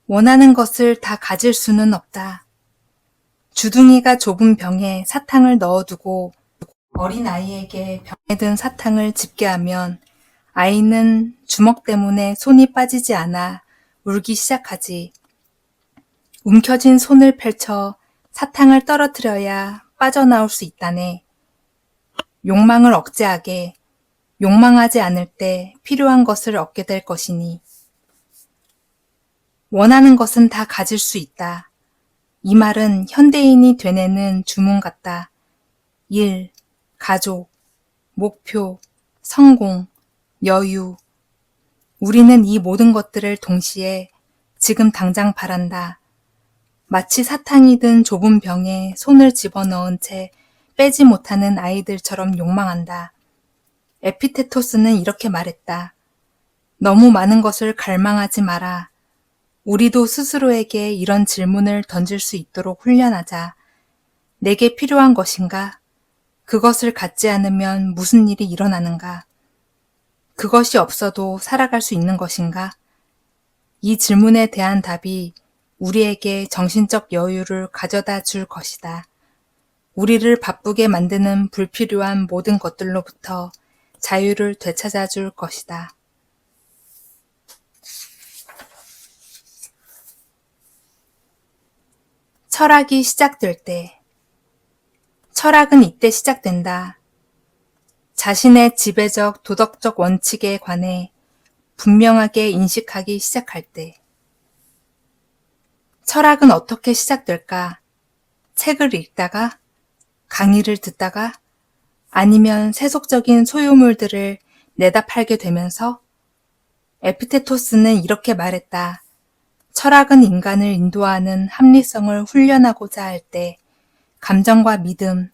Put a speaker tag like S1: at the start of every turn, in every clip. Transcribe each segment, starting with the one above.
S1: 원하는 것을 다 가질 수는 없다. 주둥이가 좁은 병에 사탕을 넣어두고 어린아이에게 병에 든 사탕을 집게하면 아이는 주먹 때문에 손이 빠지지 않아 울기 시작하지. 움켜쥔 손을 펼쳐 사탕을 떨어뜨려야 빠져나올 수 있다네. 욕망을 억제하게, 욕망하지 않을 때 필요한 것을 얻게 될 것이니. 원하는 것은 다 가질 수 있다. 이 말은 현대인이 되뇌는 주문 같다. 일, 가족, 목표, 성공, 여유. 우리는 이 모든 것들을 동시에 지금 당장 바란다. 마치 사탕이 든 좁은 병에 손을 집어넣은 채 빼지 못하는 아이들처럼 욕망한다. 에피테토스는 이렇게 말했다. 너무 많은 것을 갈망하지 마라. 우리도 스스로에게 이런 질문을 던질 수 있도록 훈련하자. 내게 필요한 것인가? 그것을 갖지 않으면 무슨 일이 일어나는가? 그것이 없어도 살아갈 수 있는 것인가? 이 질문에 대한 답이 우리에게 정신적 여유를 가져다 줄 것이다. 우리를 바쁘게 만드는 불필요한 모든 것들로부터 자유를 되찾아 줄 것이다. 철학이 시작될 때. 철학은 이때 시작된다. 자신의 지배적 도덕적 원칙에 관해 분명하게 인식하기 시작할 때. 철학은 어떻게 시작될까? 책을 읽다가? 강의를 듣다가? 아니면 세속적인 소유물들을 내다 팔게 되면서? 에피테토스는 이렇게 말했다. 철학은 인간을 인도하는 합리성을 훈련하고자 할 때, 감정과 믿음,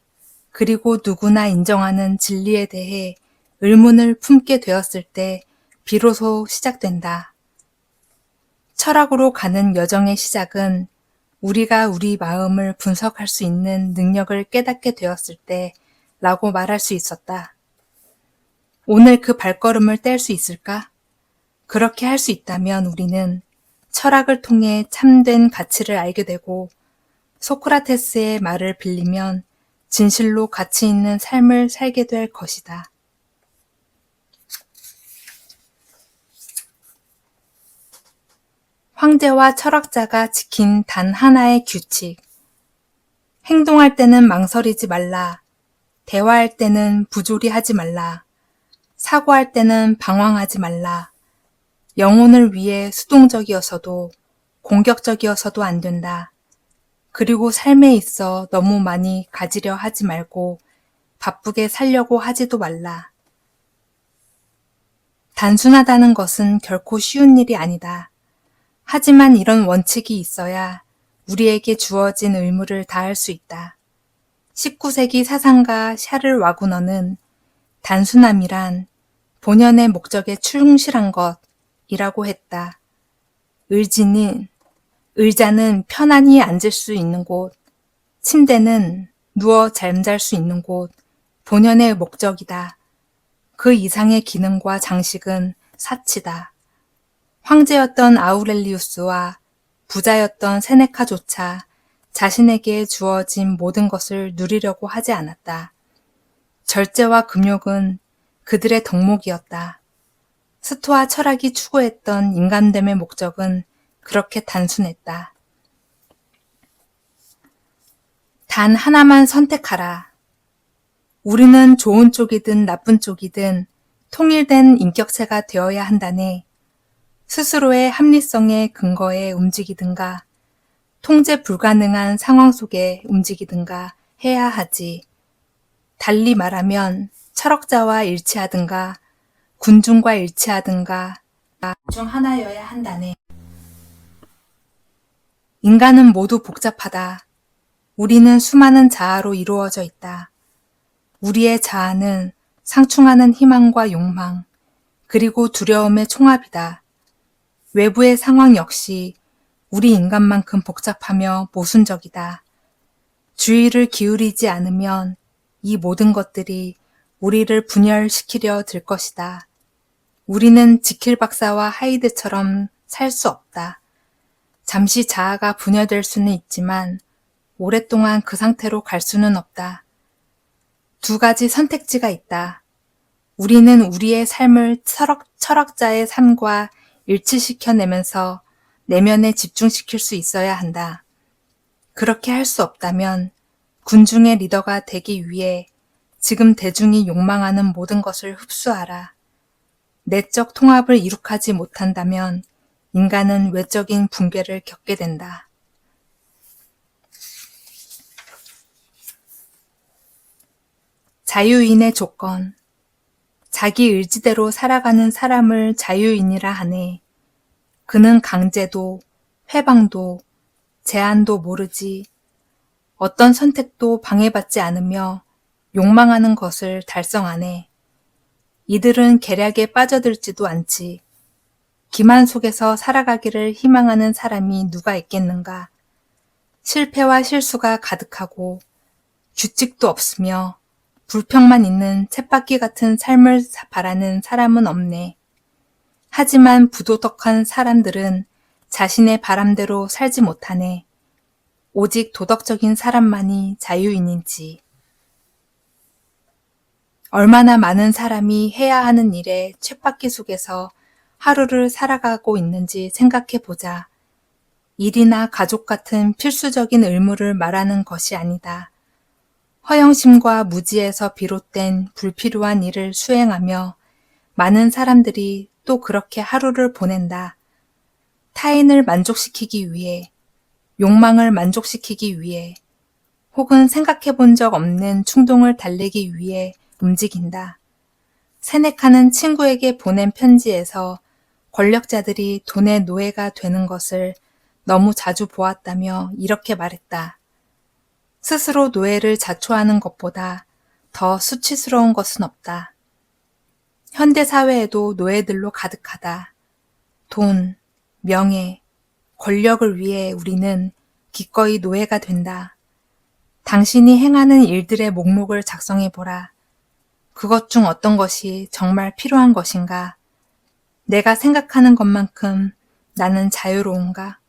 S1: 그리고 누구나 인정하는 진리에 대해 의문을 품게 되었을 때 비로소 시작된다. 철학으로 가는 여정의 시작은 우리가 우리 마음을 분석할 수 있는 능력을 깨닫게 되었을 때 라고 말할 수 있었다. 오늘 그 발걸음을 뗄 수 있을까? 그렇게 할 수 있다면 우리는 철학을 통해 참된 가치를 알게 되고 소크라테스의 말을 빌리면 진실로 가치 있는 삶을 살게 될 것이다. 황제와 철학자가 지킨 단 하나의 규칙. 행동할 때는 망설이지 말라. 대화할 때는 부조리 하지 말라. 사고할 때는 방황하지 말라. 영혼을 위해 수동적이어서도 공격적이어서도 안 된다. 그리고 삶에 있어 너무 많이 가지려 하지 말고 바쁘게 살려고 하지도 말라. 단순하다는 것은 결코 쉬운 일이 아니다. 하지만 이런 원칙이 있어야 우리에게 주어진 의무를 다할 수 있다. 19세기 사상가 샤를 와구너는 단순함이란 본연의 목적에 충실한 것이라고 했다. 의자는 편안히 앉을 수 있는 곳, 침대는 누워 잠잘 수 있는 곳, 본연의 목적이다. 그 이상의 기능과 장식은 사치다. 황제였던 아우렐리우스와 부자였던 세네카조차 자신에게 주어진 모든 것을 누리려고 하지 않았다. 절제와 금욕은 그들의 덕목이었다. 스토아 철학이 추구했던 인간됨의 목적은 그렇게 단순했다. 단 하나만 선택하라. 우리는 좋은 쪽이든 나쁜 쪽이든 통일된 인격체가 되어야 한다네. 스스로의 합리성에 근거해 움직이든가 통제 불가능한 상황 속에 움직이든가 해야 하지. 달리 말하면 철학자와 일치하든가 군중과 일치하든가 중 하나여야 한다네. 인간은 모두 복잡하다. 우리는 수많은 자아로 이루어져 있다. 우리의 자아는 상충하는 희망과 욕망, 그리고 두려움의 총합이다. 외부의 상황 역시 우리 인간만큼 복잡하며 모순적이다. 주의를 기울이지 않으면 이 모든 것들이 우리를 분열시키려 들 것이다. 우리는 지킬 박사와 하이드처럼 살 수 없다. 잠시 자아가 분열될 수는 있지만 오랫동안 그 상태로 갈 수는 없다. 두 가지 선택지가 있다. 우리는 우리의 삶을 철학자의 삶과 일치시켜내면서 내면에 집중시킬 수 있어야 한다. 그렇게 할 수 없다면 군중의 리더가 되기 위해 지금 대중이 욕망하는 모든 것을 흡수하라. 내적 통합을 이룩하지 못한다면 인간은 외적인 붕괴를 겪게 된다. 자유인의 조건. 자기 의지대로 살아가는 사람을 자유인이라 하네. 그는 강제도, 회방도, 제한도 모르지. 어떤 선택도 방해받지 않으며 욕망하는 것을 달성하네. 이들은 계략에 빠져들지도 않지. 기만 속에서 살아가기를 희망하는 사람이 누가 있겠는가. 실패와 실수가 가득하고 규칙도 없으며 불평만 있는 쳇바퀴 같은 삶을 바라는 사람은 없네. 하지만 부도덕한 사람들은 자신의 바람대로 살지 못하네. 오직 도덕적인 사람만이 자유인이지. 얼마나 많은 사람이 해야 하는 일에 쳇바퀴 속에서 하루를 살아가고 있는지 생각해 보자. 일이나 가족 같은 필수적인 의무를 말하는 것이 아니다. 허영심과 무지에서 비롯된 불필요한 일을 수행하며 많은 사람들이 또 그렇게 하루를 보낸다. 타인을 만족시키기 위해, 욕망을 만족시키기 위해, 혹은 생각해 본 적 없는 충동을 달래기 위해 움직인다. 세네카는 친구에게 보낸 편지에서 권력자들이 돈의 노예가 되는 것을 너무 자주 보았다며 이렇게 말했다. 스스로 노예를 자초하는 것보다 더 수치스러운 것은 없다. 현대사회에도 노예들로 가득하다. 돈, 명예, 권력을 위해 우리는 기꺼이 노예가 된다. 당신이 행하는 일들의 목록을 작성해보라. 그것 중 어떤 것이 정말 필요한 것인가? 내가 생각하는 것만큼 나는 자유로운가?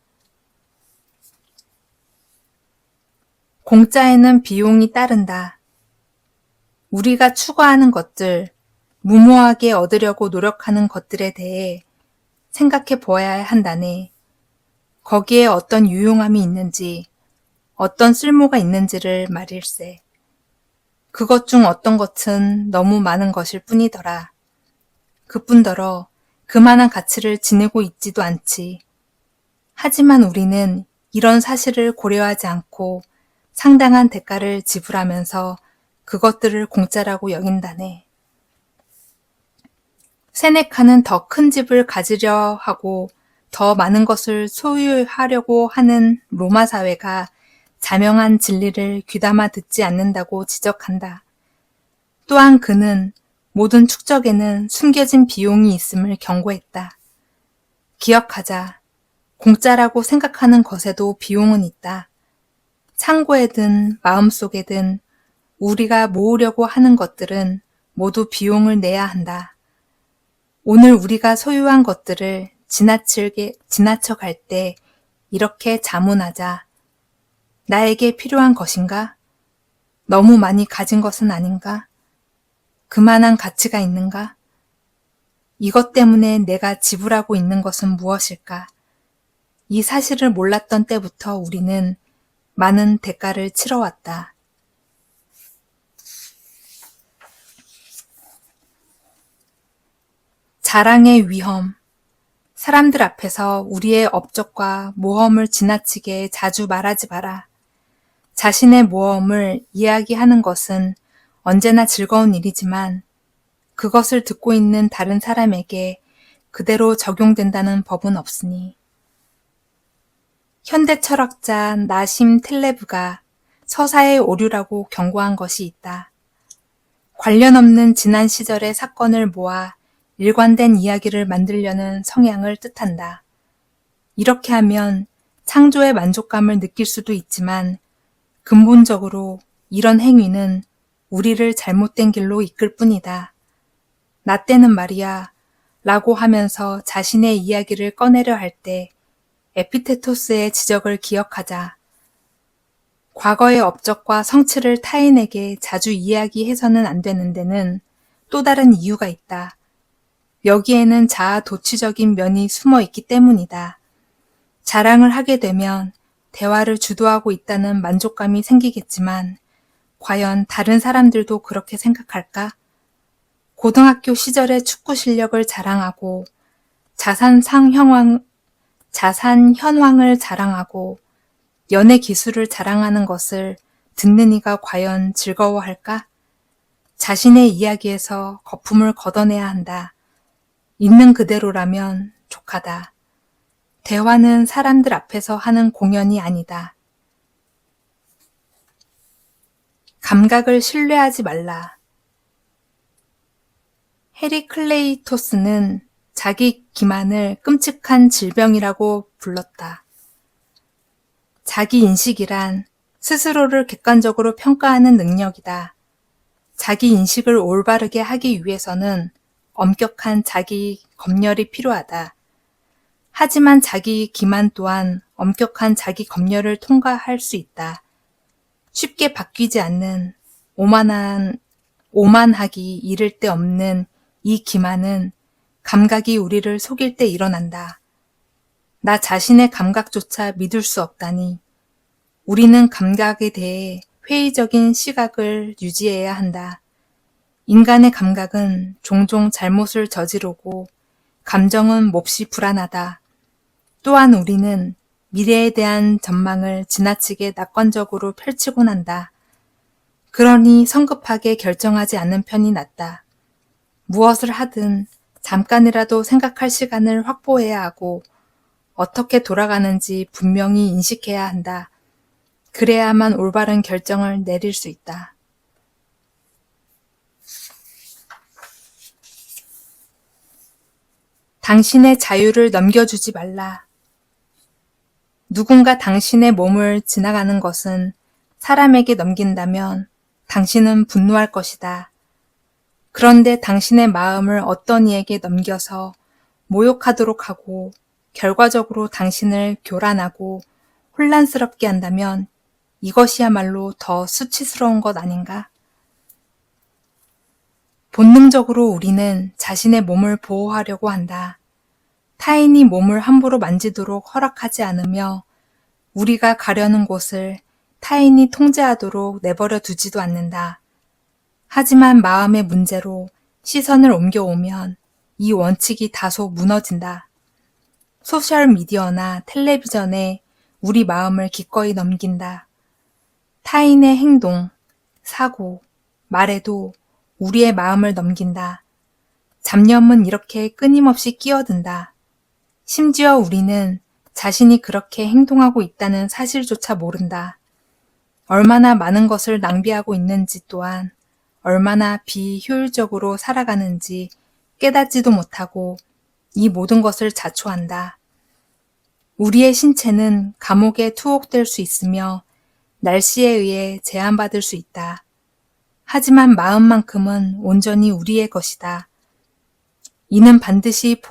S1: 공짜에는 비용이 따른다. 우리가 추구하는 것들, 무모하게 얻으려고 노력하는 것들에 대해 생각해 보아야 한다네. 거기에 어떤 유용함이 있는지, 어떤 쓸모가 있는지를 말일세. 그것 중 어떤 것은 너무 많은 것일 뿐이더라. 그뿐더러 그만한 가치를 지니고 있지도 않지. 하지만 우리는 이런 사실을 고려하지 않고 상당한 대가를 지불하면서 그것들을 공짜라고 여긴다네. 세네카는 더 큰 집을 가지려 하고 더 많은 것을 소유하려고 하는 로마 사회가 자명한 진리를 귀담아 듣지 않는다고 지적한다. 또한 그는 모든 축적에는 숨겨진 비용이 있음을 경고했다. 기억하자. 공짜라고 생각하는 것에도 비용은 있다. 창고에든 마음속에든 우리가 모으려고 하는 것들은 모두 비용을 내야 한다. 오늘 우리가 소유한 것들을 지나쳐 갈 때 이렇게 자문하자. 나에게 필요한 것인가? 너무 많이 가진 것은 아닌가? 그만한 가치가 있는가? 이것 때문에 내가 지불하고 있는 것은 무엇일까? 이 사실을 몰랐던 때부터 우리는 많은 대가를 치러왔다. 자랑의 위험. 사람들 앞에서 우리의 업적과 모험을 지나치게 자주 말하지 마라. 자신의 모험을 이야기하는 것은 언제나 즐거운 일이지만 그것을 듣고 있는 다른 사람에게 그대로 적용된다는 법은 없으니. 현대 철학자 나심 텔레브가 서사의 오류라고 경고한 것이 있다. 관련 없는 지난 시절의 사건을 모아 일관된 이야기를 만들려는 성향을 뜻한다. 이렇게 하면 창조의 만족감을 느낄 수도 있지만 근본적으로 이런 행위는 우리를 잘못된 길로 이끌 뿐이다. 나 때는 말이야 라고 하면서 자신의 이야기를 꺼내려 할 때 에피테토스의 지적을 기억하자. 과거의 업적과 성취를 타인에게 자주 이야기해서는 안 되는 데는 또 다른 이유가 있다. 여기에는 자아 도취적인 면이 숨어 있기 때문이다. 자랑을 하게 되면 대화를 주도하고 있다는 만족감이 생기겠지만 과연 다른 사람들도 그렇게 생각할까? 고등학교 시절의 축구 실력을 자랑하고 자산 현황을 자랑하고 연애 기술을 자랑하는 것을 듣는 이가 과연 즐거워할까? 자신의 이야기에서 거품을 걷어내야 한다. 있는 그대로라면 족하다. 대화는 사람들 앞에서 하는 공연이 아니다. 감각을 신뢰하지 말라. 헤리클레이토스는 자기 기만을 끔찍한 질병이라고 불렀다. 자기 인식이란 스스로를 객관적으로 평가하는 능력이다. 자기 인식을 올바르게 하기 위해서는 엄격한 자기 검열이 필요하다. 하지만 자기 기만 또한 엄격한 자기 검열을 통과할 수 있다. 쉽게 바뀌지 않는 오만하기 이를 데 없는 이 기만은 감각이 우리를 속일 때 일어난다. 나 자신의 감각조차 믿을 수 없다니. 우리는 감각에 대해 회의적인 시각을 유지해야 한다. 인간의 감각은 종종 잘못을 저지르고 감정은 몹시 불안하다. 또한 우리는 미래에 대한 전망을 지나치게 낙관적으로 펼치곤 한다. 그러니 성급하게 결정하지 않는 편이 낫다. 무엇을 하든 잠깐이라도 생각할 시간을 확보해야 하고 어떻게 돌아가는지 분명히 인식해야 한다. 그래야만 올바른 결정을 내릴 수 있다. 당신의 자유를 넘겨주지 말라. 누군가 당신의 몸을 지나가는 것은 사람에게 넘긴다면 당신은 분노할 것이다. 그런데 당신의 마음을 어떤 이에게 넘겨서 모욕하도록 하고 결과적으로 당신을 교란하고 혼란스럽게 한다면 이것이야말로 더 수치스러운 것 아닌가? 본능적으로 우리는 자신의 몸을 보호하려고 한다. 타인이 몸을 함부로 만지도록 허락하지 않으며 우리가 가려는 곳을 타인이 통제하도록 내버려 두지도 않는다. 하지만 마음의 문제로 시선을 옮겨오면 이 원칙이 다소 무너진다. 소셜미디어나 텔레비전에 우리 마음을 기꺼이 넘긴다. 타인의 행동, 사고, 말에도 우리의 마음을 넘긴다. 잡념은 이렇게 끊임없이 끼어든다. 심지어 우리는 자신이 그렇게 행동하고 있다는 사실조차 모른다. 얼마나 많은 것을 낭비하고 있는지 또한 얼마나 비효율적으로 살아가는지 깨닫지도 못하고 이 모든 것을 자초한다. 우리의 신체는 감옥에 투옥될 수 있으며 날씨에 의해 제한받을 수 있다. 하지만 마음만큼은 온전히 우리의 것이다. 이는 반드시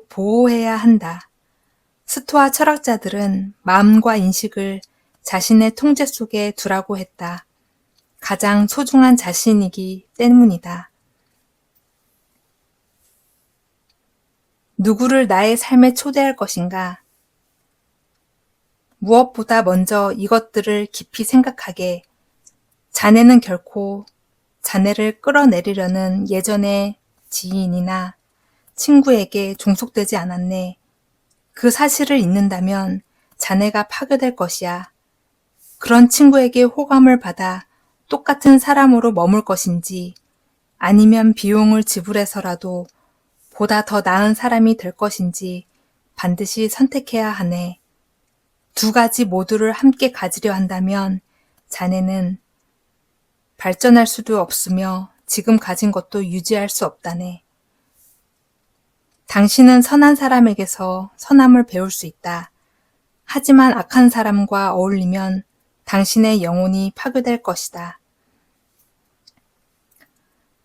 S1: 보호해야 한다. 스토아 철학자들은 마음과 인식을 자신의 통제 속에 두라고 했다. 가장 소중한 자신이기 때문이다. 누구를 나의 삶에 초대할 것인가? 무엇보다 먼저 이것들을 깊이 생각하게. 자네는 결코 자네를 끌어내리려는 예전의 지인이나 친구에게 종속되지 않았네. 그 사실을 잊는다면 자네가 파괴될 것이야. 그런 친구에게 호감을 받아 똑같은 사람으로 머물 것인지 아니면 비용을 지불해서라도 보다 더 나은 사람이 될 것인지 반드시 선택해야 하네. 두 가지 모두를 함께 가지려 한다면 자네는 발전할 수도 없으며 지금 가진 것도 유지할 수 없다네. 당신은 선한 사람에게서 선함을 배울 수 있다. 하지만 악한 사람과 어울리면 당신의 영혼이 파괴될 것이다.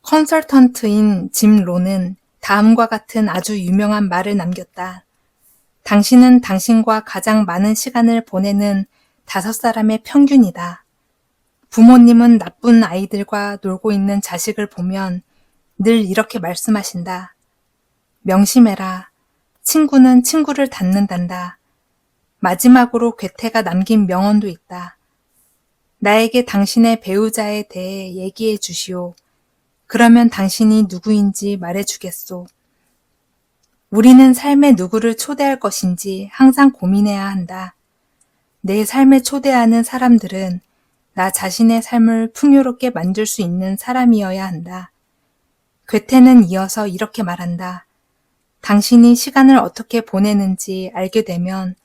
S1: 컨설턴트인 짐 론은 다음과 같은 아주 유명한 말을 남겼다. 당신은 당신과 가장 많은 시간을 보내는 5사람의 평균이다. 부모님은 나쁜 아이들과 놀고 있는 자식을 보면 늘 이렇게 말씀하신다. 명심해라. 친구는 친구를 닮는단다. 마지막으로 괴테가 남긴 명언도 있다. 나에게 당신의 배우자에 대해 얘기해 주시오. 그러면 당신이 누구인지 말해 주겠소. 우리는 삶에 누구를 초대할 것인지 항상 고민해야 한다. 내 삶에 초대하는 사람들은 나 자신의 삶을 풍요롭게 만들 수 있는 사람이어야 한다. 괴테는 이어서 이렇게 말한다. 당신이 시간을 어떻게 보내는지 알게 되면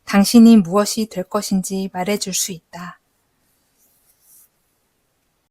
S1: 당신이 무엇이 될 것인지 말해 줄 수 있다.